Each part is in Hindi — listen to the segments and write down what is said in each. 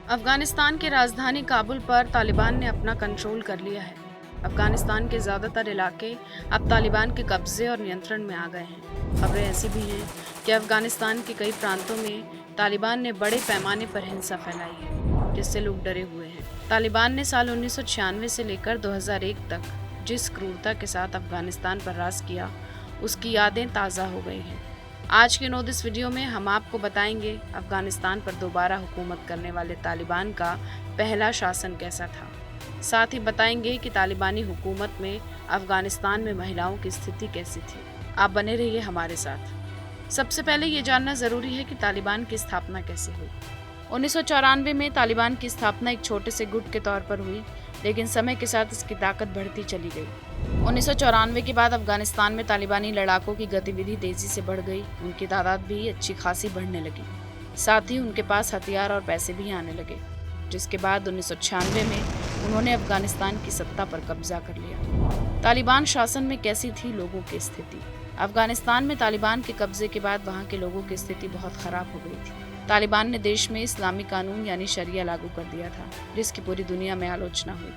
अफगानिस्तान की राजधानी काबुल पर तालिबान ने अपना कंट्रोल कर लिया है। अफगानिस्तान के ज़्यादातर इलाके अब तालिबान के कब्जे और नियंत्रण में आ गए हैं। खबरें ऐसी भी हैं कि अफगानिस्तान के कई प्रांतों में तालिबान ने बड़े पैमाने पर हिंसा फैलाई है, जिससे लोग डरे हुए हैं। तालिबान ने साल 1996 से लेकर 2001 तक जिस क्रूरता के साथ अफगानिस्तान पर राज किया, उसकी यादें ताज़ा हो गई हैं। आज के नो दिस वीडियो में हम आपको बताएंगे अफगानिस्तान पर दोबारा हुकूमत करने वाले तालिबान का पहला शासन कैसा था। साथ ही बताएंगे कि तालिबानी हुकूमत में अफगानिस्तान में महिलाओं की स्थिति कैसी थी। आप बने रहिए हमारे साथ। सबसे पहले ये जानना जरूरी है कि तालिबान की स्थापना कैसे हुई। 1994 में तालिबान की स्थापना एक छोटे से गुट के तौर पर हुई, लेकिन समय के साथ इसकी ताकत बढ़ती चली गई। 1994 के बाद अफगानिस्तान में तालिबानी लड़ाकों की गतिविधि तेजी से बढ़ गई। उनकी तादाद भी अच्छी खासी बढ़ने लगी, साथ ही उनके पास हथियार और पैसे भी आने लगे, जिसके बाद 1996 में उन्होंने अफगानिस्तान की सत्ता पर कब्जा कर लिया। तालिबान शासन में कैसी थी लोगों की स्थिति। अफगानिस्तान में तालिबान के कब्जे के बाद वहाँ के लोगों की स्थिति बहुत खराब हो गई थी। तालिबान ने देश में इस्लामी कानून यानी शरिया लागू कर दिया था, जिसकी पूरी दुनिया में आलोचना हुई,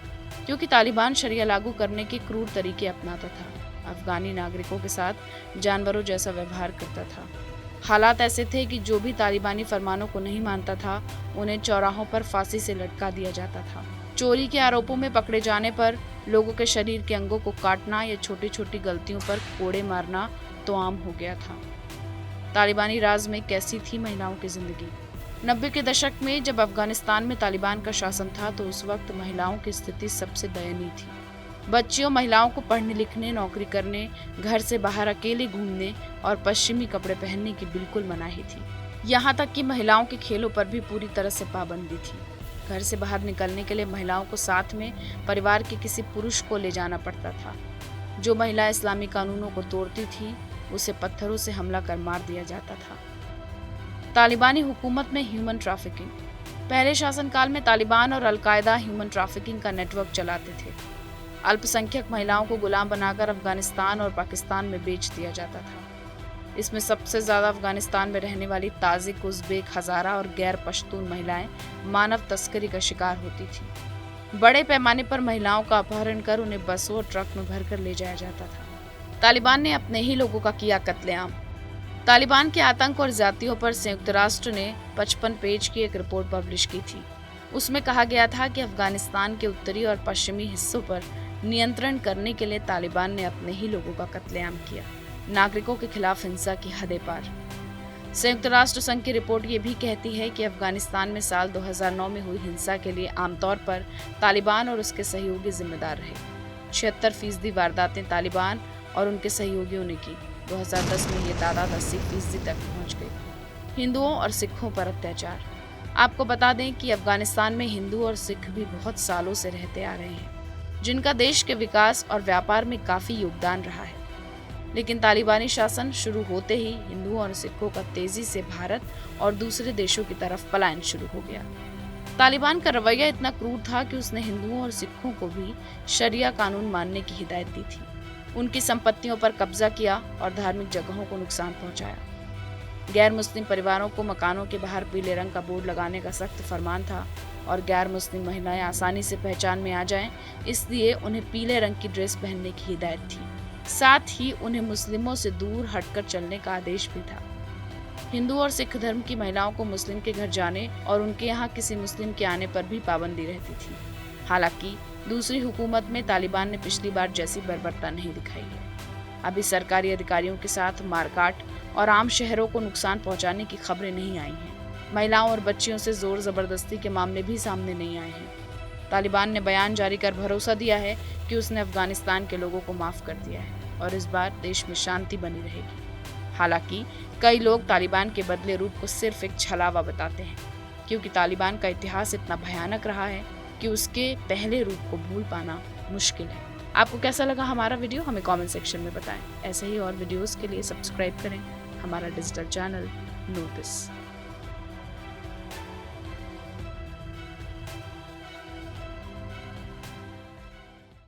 क्योंकि तालिबान शरिया लागू करने के क्रूर तरीके अपनाता था। अफगानी नागरिकों के साथ जानवरों जैसा व्यवहार करता था। हालात ऐसे थे कि जो भी तालिबानी फरमानों को नहीं मानता था, उन्हें चौराहों पर फांसी से लटका दिया जाता था। चोरी के आरोपों में पकड़े जाने पर लोगों के शरीर के अंगों को काटना या छोटी छोटी गलतियों पर कोड़े मारना तो आम हो गया था। तालिबानी राज में कैसी थी महिलाओं की जिंदगी। 90 के दशक में जब अफगानिस्तान में तालिबान का शासन था, तो उस वक्त महिलाओं की स्थिति सबसे दयनीय थी। बच्चियों महिलाओं को पढ़ने लिखने, नौकरी करने, घर से बाहर अकेले घूमने और पश्चिमी कपड़े पहनने की बिल्कुल मनाही थी। यहाँ तक कि महिलाओं के खेलों पर भी पूरी तरह से पाबंदी थी। घर से बाहर निकलने के लिए महिलाओं को साथ में परिवार के किसी पुरुष को ले जाना पड़ता था। जो महिला इस्लामी कानूनों को तोड़ती थी, उसे पत्थरों से हमला कर मार दिया जाता था। तालिबानी हुकूमत में ह्यूमन ट्रैफिकिंग। पहले शासनकाल में तालिबान और अलकायदा ह्यूमन ट्रैफिकिंग का नेटवर्क चलाते थे। अल्पसंख्यक महिलाओं को गुलाम बनाकर अफगानिस्तान और पाकिस्तान में बेच दिया जाता था। इसमें सबसे ज्यादा अफगानिस्तान में रहने वाली ताजिक, उज़्बेक, हज़ारा और गैर पश्तून महिलाएं मानव तस्करी का शिकार होती थी। बड़े पैमाने पर महिलाओं का अपहरण कर उन्हें बसों और ट्रक में भरकर ले जाया जाता था। तालिबान ने अपने ही लोगों का किया कत्लेआम। तालिबान के आतंक और ज्यादतियों पर संयुक्त राष्ट्र ने 55 पेज की एक रिपोर्ट पब्लिश की थी। उसमें कहा गया था कि अफगानिस्तान के उत्तरी और पश्चिमी हिस्सों पर नियंत्रण करने के लिए तालिबान ने अपने ही लोगों का कत्लेआम किया। नागरिकों के खिलाफ हिंसा की हदें पार। संयुक्त राष्ट्र संघ की रिपोर्ट ये भी कहती है कि अफगानिस्तान में साल 2009 में हुई हिंसा के लिए आमतौर पर तालिबान और उसके सहयोगी जिम्मेदार रहे। 76% वारदातें तालिबान और उनके सहयोगियों ने की। 2010 में ये तादाद 80% तक पहुंच गई। हिंदुओं और सिखों पर अत्याचार। आपको बता दें कि अफगानिस्तान में हिंदू और सिख भी बहुत सालों से रहते आ रहे हैं, जिनका देश के विकास और व्यापार में काफी योगदान रहा है। लेकिन तालिबानी शासन शुरू होते ही हिंदुओं और सिखों का तेजी से भारत और दूसरे देशों की तरफ पलायन शुरू हो गया। तालिबान का रवैया इतना क्रूर था कि उसने हिंदुओं और सिखों को भी शरिया कानून मानने की हिदायत दी थी। उनकी संपत्तियों पर कब्जा किया और धार्मिक जगहों को नुकसान पहुंचाया। गैर मुस्लिम परिवारों को मकानों के बाहर पीले रंग का बोर्ड लगाने का सख्त फरमान था और गैर मुस्लिम महिलाएं आसानी से पहचान में आ जाएं, इसलिए उन्हें पीले रंग की ड्रेस पहनने की हिदायत थी। साथ ही उन्हें मुस्लिमों से दूर हटकर चलने का आदेश भी था। हिंदू और सिख धर्म की महिलाओं को मुस्लिम के घर जाने और उनके यहाँ किसी मुस्लिम के आने पर भी पाबंदी रहती थी। हालांकि दूसरी हुकूमत में तालिबान ने पिछली बार जैसी बर्बरता नहीं दिखाई है। अभी सरकारी अधिकारियों के साथ मारकाट और आम शहरों को नुकसान पहुंचाने की खबरें नहीं आई हैं। महिलाओं और बच्चियों से जोर जबरदस्ती के मामले भी सामने नहीं आए हैं। तालिबान ने बयान जारी कर भरोसा दिया है कि उसने अफगानिस्तान के लोगों को माफ कर दिया है और इस बार देश में शांति बनी रहेगी। हालांकि कई लोग तालिबान के बदले रूप को सिर्फ एक छलावा बताते हैं, क्योंकि तालिबान का इतिहास इतना भयानक रहा है कि उसके पहले रूप को भूल पाना मुश्किल है। आपको कैसा लगा हमारा वीडियो, हमें कमेंट सेक्शन में बताएं। ऐसे ही और वीडियोस के लिए सब्सक्राइब करें हमारा डिजिटल चैनल नो दिस।